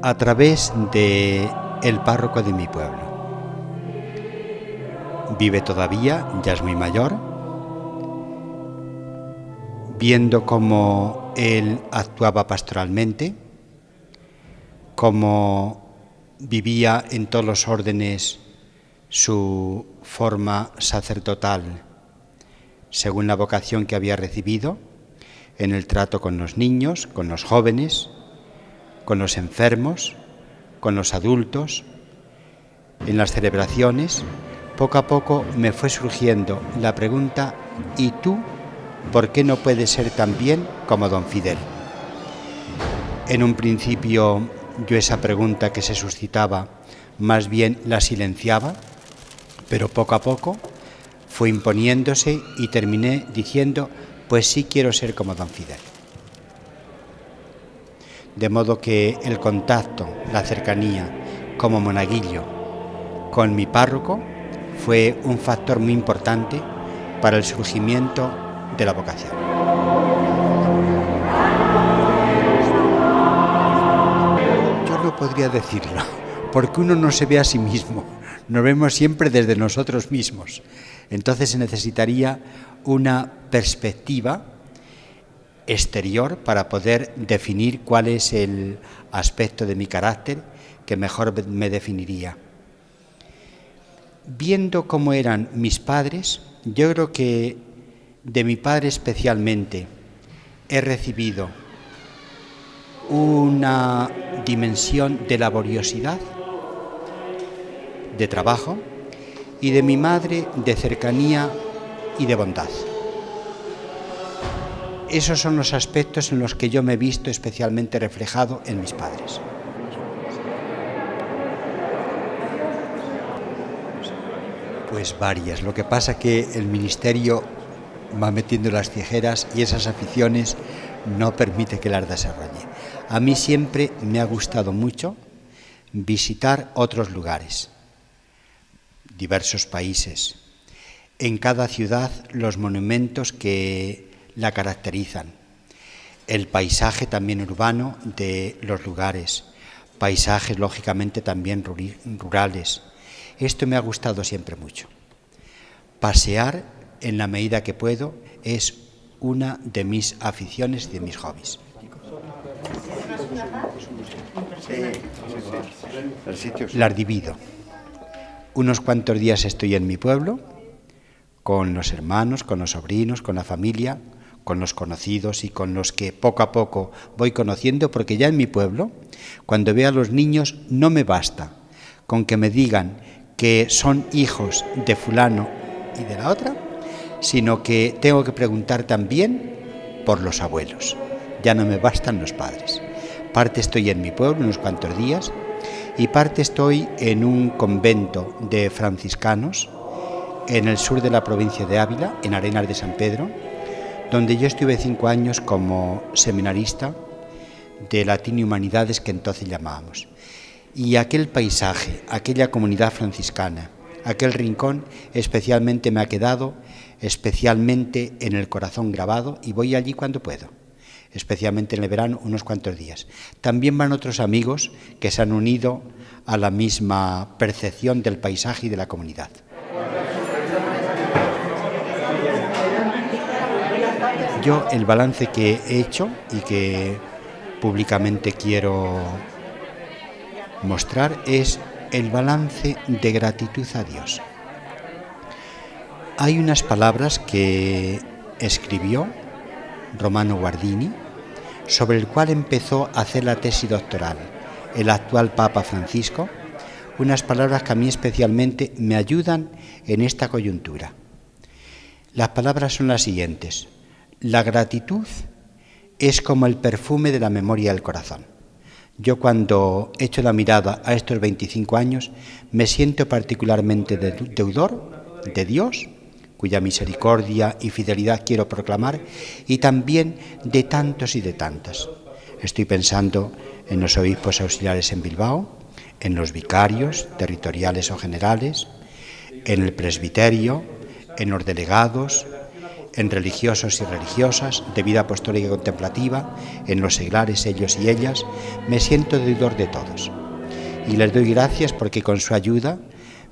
a través de el párroco de mi pueblo. Vive todavía, ya es muy mayor, viendo cómo él actuaba pastoralmente, cómo vivía en todos los órdenes su forma sacerdotal según la vocación que había recibido, en el trato con los niños, con los jóvenes, con los enfermos, con los adultos, en las celebraciones. Poco a poco me fue surgiendo la pregunta: ¿y tú por qué no puedes ser tan bien como don Fidel? En un principio yo esa pregunta que se suscitaba más bien la silenciaba, pero poco a poco fue imponiéndose y terminé diciendo: pues sí quiero ser como don Fidel. De modo que el contacto, la cercanía como monaguillo con mi párroco fue un factor muy importante para el surgimiento de la vocación. Yo no podría decirlo, porque uno no se ve a sí mismo, nos vemos siempre desde nosotros mismos. Entonces se necesitaría una perspectiva exterior para poder definir cuál es el aspecto de mi carácter que mejor me definiría. Viendo cómo eran mis padres, yo creo que de mi padre especialmente he recibido una dimensión de laboriosidad, de trabajo, y de mi madre de cercanía y de bondad. Esos son los aspectos en los que yo me he visto especialmente reflejado en mis padres. Pues varias. Lo que pasa que el ministerio va metiendo las tijeras y esas aficiones no permite que las desarrolle. A mí siempre me ha gustado mucho visitar otros lugares, diversos países, en cada ciudad los monumentos que la caracterizan, el paisaje también urbano de los lugares, paisajes lógicamente también rurales. Esto me ha gustado siempre mucho. Pasear en la medida que puedo es una de mis aficiones y de mis hobbies. Las divido. Unos cuantos días estoy en mi pueblo, con los hermanos, con los sobrinos, con la familia, con los conocidos y con los que poco a poco voy conociendo, porque ya en mi pueblo, cuando veo a los niños, no me basta con que me digan que son hijos de fulano y de la otra, sino que tengo que preguntar también por los abuelos. Ya no me bastan los padres. Parte estoy en mi pueblo unos cuantos días y parte estoy en un convento de franciscanos en el sur de la provincia de Ávila, en Arenas de San Pedro, donde yo estuve 5 años como seminarista de Latín y Humanidades, que entonces llamábamos. Y aquel paisaje, aquella comunidad franciscana, aquel rincón especialmente me ha quedado, especialmente en el corazón grabado, y voy allí cuando puedo, especialmente en el verano, unos cuantos días. También van otros amigos que se han unido a la misma percepción del paisaje y de la comunidad. Yo el balance que he hecho y que públicamente quiero mostrar es el balance de gratitud a Dios. Hay unas palabras que escribió Romano Guardini, sobre el cual empezó a hacer la tesis doctoral el actual Papa Francisco, unas palabras que a mí especialmente me ayudan en esta coyuntura. Las palabras son las siguientes: la gratitud es como el perfume de la memoria del corazón. Yo cuando echo la mirada a estos 25 años me siento particularmente deudor de Dios, cuya misericordia y fidelidad quiero proclamar, y también de tantos y de tantas. Estoy pensando en los obispos auxiliares en Bilbao, en los vicarios territoriales o generales, en el presbiterio, en los delegados, en religiosos y religiosas, de vida apostólica y contemplativa, en los seglares, ellos y ellas, me siento deudor de todos. Y les doy gracias porque con su ayuda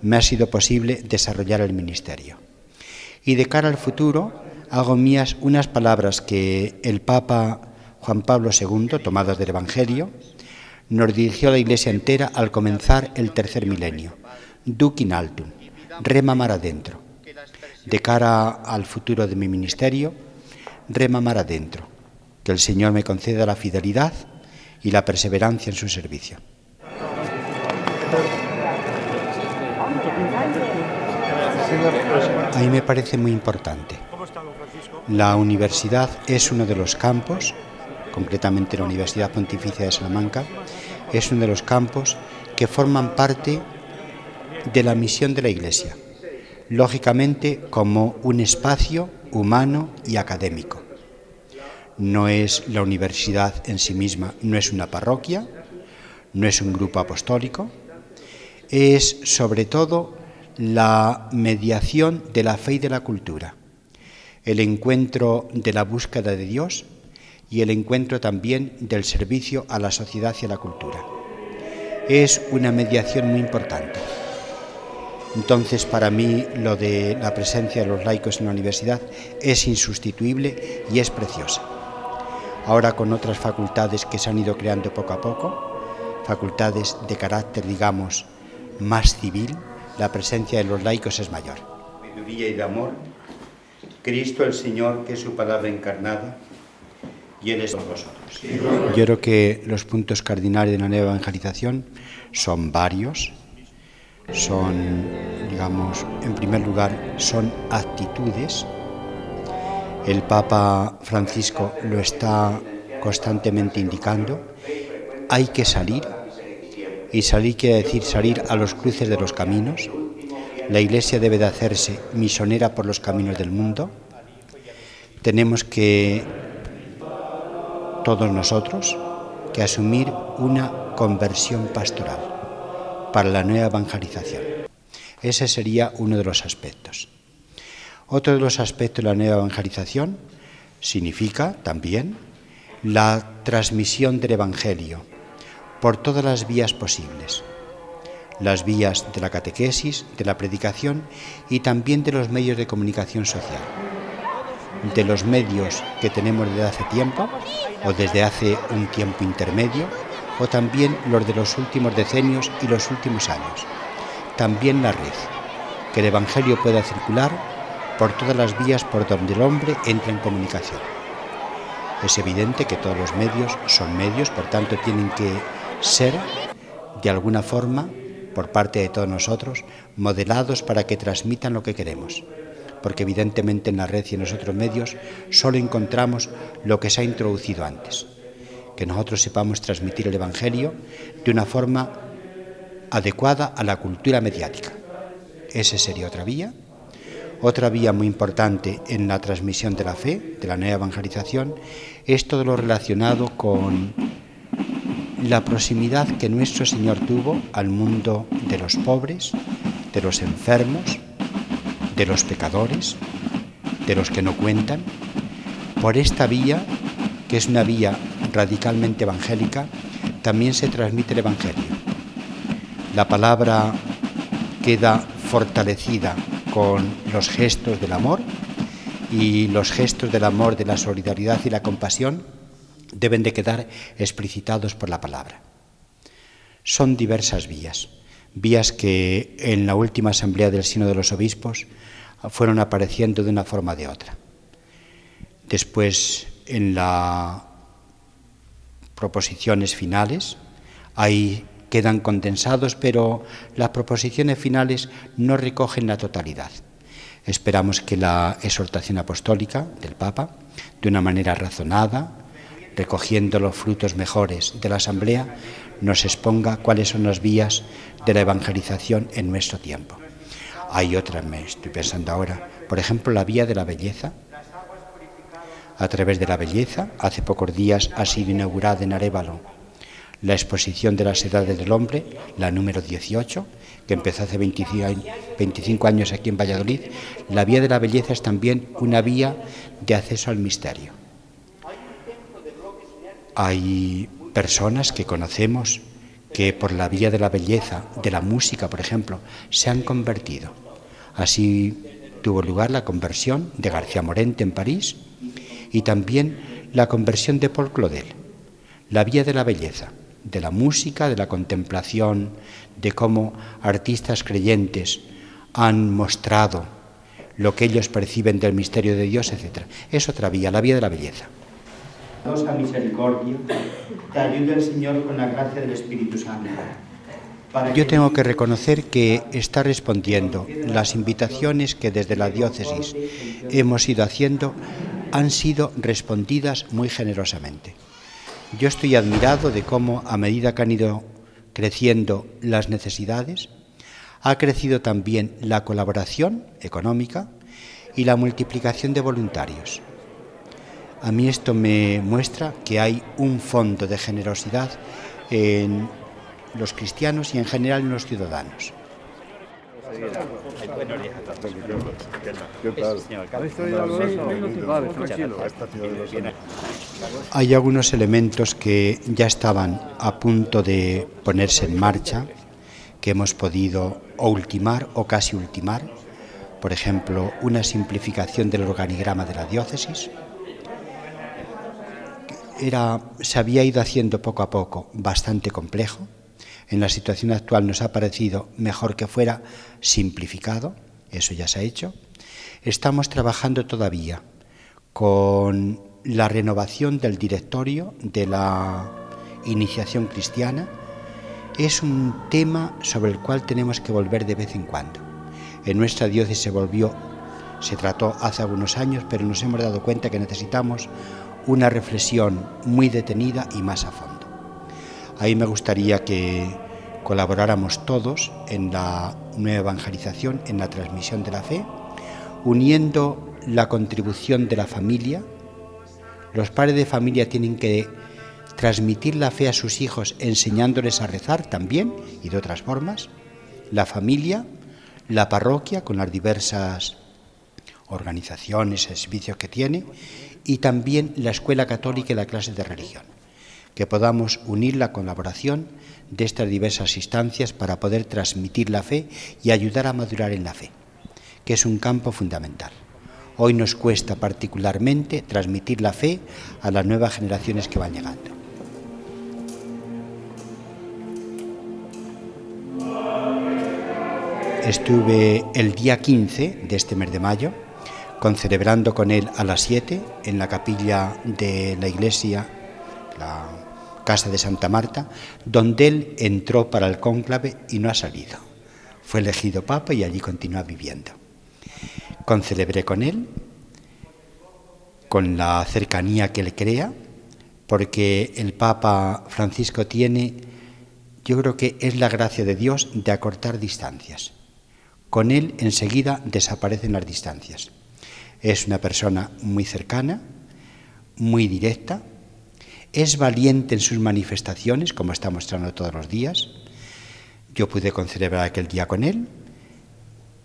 me ha sido posible desarrollar el ministerio. Y de cara al futuro, hago mías unas palabras que el Papa Juan Pablo II, tomadas del Evangelio, nos dirigió a la Iglesia entera al comenzar el tercer milenio. Duc in altum, rema mar adentro. De cara al futuro de mi ministerio, rema mar adentro. Que el Señor me conceda la fidelidad y la perseverancia en su servicio. A mí me parece muy importante. La universidad es uno de los campos, concretamente la Universidad Pontificia de Salamanca, es uno de los campos que forman parte de la misión de la Iglesia, lógicamente como un espacio humano y académico. No es la universidad en sí misma, no es una parroquia, no es un grupo apostólico, es sobre todo la mediación de la fe y de la cultura, el encuentro de la búsqueda de Dios y el encuentro también del servicio a la sociedad y a la cultura. Es una mediación muy importante. Entonces, para mí, lo de la presencia de los laicos en la universidad es insustituible y es preciosa. Ahora, con otras facultades que se han ido creando poco a poco, facultades de carácter, digamos, más civil, la presencia de los laicos es mayor. Sabiduría y de amor, Cristo el Señor, que es su palabra encarnada, y Él es con vosotros. Yo creo que los puntos cardinales de la nueva evangelización son varios. Son, digamos, en primer lugar, son actitudes. El Papa Francisco lo está constantemente indicando. Hay que salir, y salir quiere decir salir a los cruces de los caminos. La Iglesia debe de hacerse misionera por los caminos del mundo. Tenemos que, todos nosotros, que asumir una conversión pastoral para la nueva evangelización. Ese sería uno de los aspectos. Otro de los aspectos de la nueva evangelización significa también la transmisión del Evangelio por todas las vías posibles. Las vías de la catequesis, de la predicación y también de los medios de comunicación social. De los medios que tenemos desde hace tiempo o desde hace un tiempo intermedio, o también los de los últimos decenios y los últimos años. También la red, que el Evangelio pueda circular por todas las vías por donde el hombre entra en comunicación. Es evidente que todos los medios son medios, por tanto tienen que ser, de alguna forma, por parte de todos nosotros, modelados para que transmitan lo que queremos. Porque evidentemente en la red y en los otros medios solo encontramos lo que se ha introducido antes. Que nosotros sepamos transmitir el Evangelio de una forma adecuada a la cultura mediática. Esa sería otra vía. Otra vía muy importante en la transmisión de la fe, de la nueva evangelización, es todo lo relacionado con la proximidad que nuestro Señor tuvo al mundo de los pobres, de los enfermos, de los pecadores, de los que no cuentan. Por esta vía, que es una vía radicalmente evangélica, también se transmite el Evangelio. La palabra queda fortalecida con los gestos del amor, y los gestos del amor, de la solidaridad y la compasión deben de quedar explicitados por la palabra. Son diversas vías que en la última asamblea del Sínodo de los Obispos fueron apareciendo de una forma o de otra. Después, en las proposiciones finales, ahí quedan condensados, pero las proposiciones finales no recogen la totalidad. Esperamos que la exhortación apostólica del Papa, de una manera razonada, recogiendo los frutos mejores de la Asamblea, nos exponga cuáles son las vías de la evangelización en nuestro tiempo. Hay otras, me estoy pensando ahora, por ejemplo, la vía de la belleza. A través de la belleza, hace pocos días ha sido inaugurada en Arévalo la exposición de las edades del hombre, la número 18, que empezó hace 25 años aquí en Valladolid. La vía de la belleza es también una vía de acceso al misterio. Hay personas que conocemos que por la vía de la belleza, de la música, por ejemplo, se han convertido. Así tuvo lugar la conversión de García Morente en París y también la conversión de Paul Claudel. La vía de la belleza, de la música, de la contemplación, de cómo artistas creyentes han mostrado lo que ellos perciben del misterio de Dios, etc. Es otra vía, la vía de la belleza. Dosa misericordia, te ayude el Señor con la gracia del Espíritu Santo. Yo tengo que reconocer que está respondiendo. Las invitaciones que desde la diócesis hemos ido haciendo han sido respondidas muy generosamente. Yo estoy admirado de cómo, a medida que han ido creciendo las necesidades, ha crecido también la colaboración económica y la multiplicación de voluntarios. A mí esto me muestra que hay un fondo de generosidad en los cristianos y en general en los ciudadanos. Hay algunos elementos que ya estaban a punto de ponerse en marcha, que hemos podido o ultimar o casi ultimar. Por ejemplo, una simplificación del organigrama de la diócesis. Se había ido haciendo poco a poco bastante complejo. En la situación actual nos ha parecido mejor que fuera simplificado, eso ya se ha hecho. Estamos trabajando todavía con la renovación del directorio de la iniciación cristiana. Es un tema sobre el cual tenemos que volver de vez en cuando. En nuestra diócesis se trató hace algunos años, pero nos hemos dado cuenta que necesitamos una reflexión muy detenida y más a fondo. Ahí me gustaría que colaboráramos todos en la nueva evangelización, en la transmisión de la fe, uniendo la contribución de la familia. Los padres de familia tienen que transmitir la fe a sus hijos enseñándoles a rezar también y de otras formas. La familia, la parroquia con las diversas organizaciones, servicios que tiene, y también la escuela católica y la clase de religión. Que podamos unir la colaboración de estas diversas instancias para poder transmitir la fe y ayudar a madurar en la fe, que es un campo fundamental. Hoy nos cuesta particularmente transmitir la fe a las nuevas generaciones que van llegando. Estuve el día 15 de este mes de mayo concelebrando con él a las 7 en la capilla de la iglesia, la casa de Santa Marta, donde él entró para el cónclave y no ha salido. Fue elegido papa y allí continúa viviendo. Concelebré con él, con la cercanía que él crea, porque el Papa Francisco tiene, yo creo que es la gracia de Dios de acortar distancias. Con él enseguida desaparecen las distancias. Es una persona muy cercana, muy directa, es valiente en sus manifestaciones, como está mostrando todos los días. Yo pude celebrar aquel día con él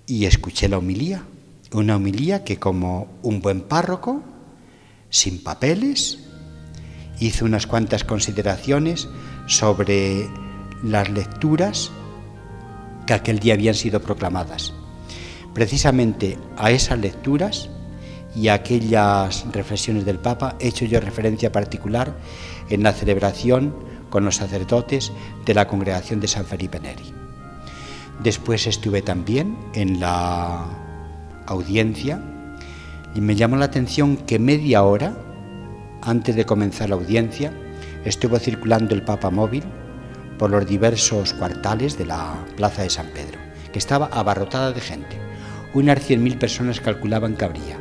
y escuché la homilía, una homilía que como un buen párroco, sin papeles, hizo unas cuantas consideraciones sobre las lecturas que aquel día habían sido proclamadas. Precisamente a esas lecturas y a aquellas reflexiones del Papa he hecho yo referencia particular en la celebración con los sacerdotes de la congregación de San Felipe Neri. Después estuve también en la audiencia y me llamó la atención que media hora antes de comenzar la audiencia estuvo circulando el Papa móvil por los diversos cuartales de la plaza de San Pedro, que estaba abarrotada de gente. Unas 100.000 personas calculaban que habría.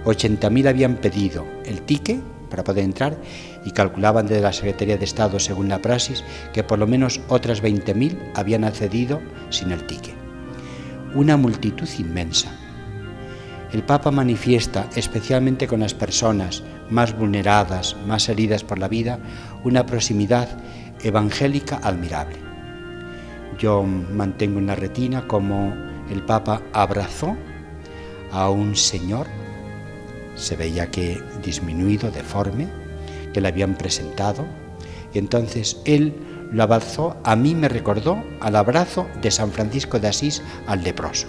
80.000 habían pedido el ticket para poder entrar y calculaban desde la Secretaría de Estado, según la praxis, que por lo menos otras 20.000 habían accedido sin el ticket. Una multitud inmensa. El Papa manifiesta, especialmente con las personas más vulneradas, más heridas por la vida, una proximidad evangélica admirable. Yo mantengo en la retina como el Papa abrazó a un señor, se veía que disminuido, deforme, que le habían presentado, y entonces él lo abrazó. A mí me recordó al abrazo de San Francisco de Asís al leproso.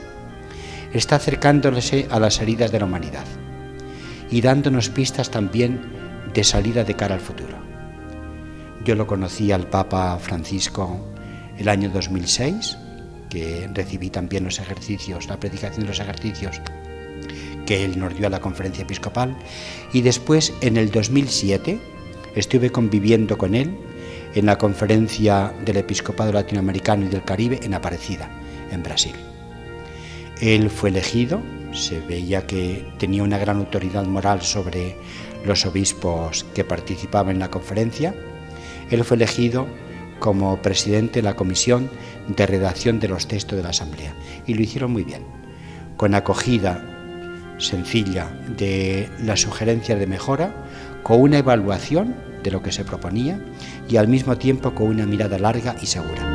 Está acercándose a las heridas de la humanidad y dándonos pistas también de salida de cara al futuro. Yo lo conocí al Papa Francisco el año 2006, que recibí también los ejercicios, la predicación de los ejercicios que él nos dio a la conferencia episcopal, y después en el 2007 estuve conviviendo con él en la conferencia del episcopado latinoamericano y del Caribe en Aparecida, en Brasil. Él fue elegido, se veía que tenía una gran autoridad moral sobre los obispos que participaban en la conferencia. Él fue elegido como presidente de la comisión de redacción de los textos de la Asamblea, y lo hicieron muy bien, con acogida sencilla de las sugerencias de mejora, con una evaluación de lo que se proponía y al mismo tiempo con una mirada larga y segura.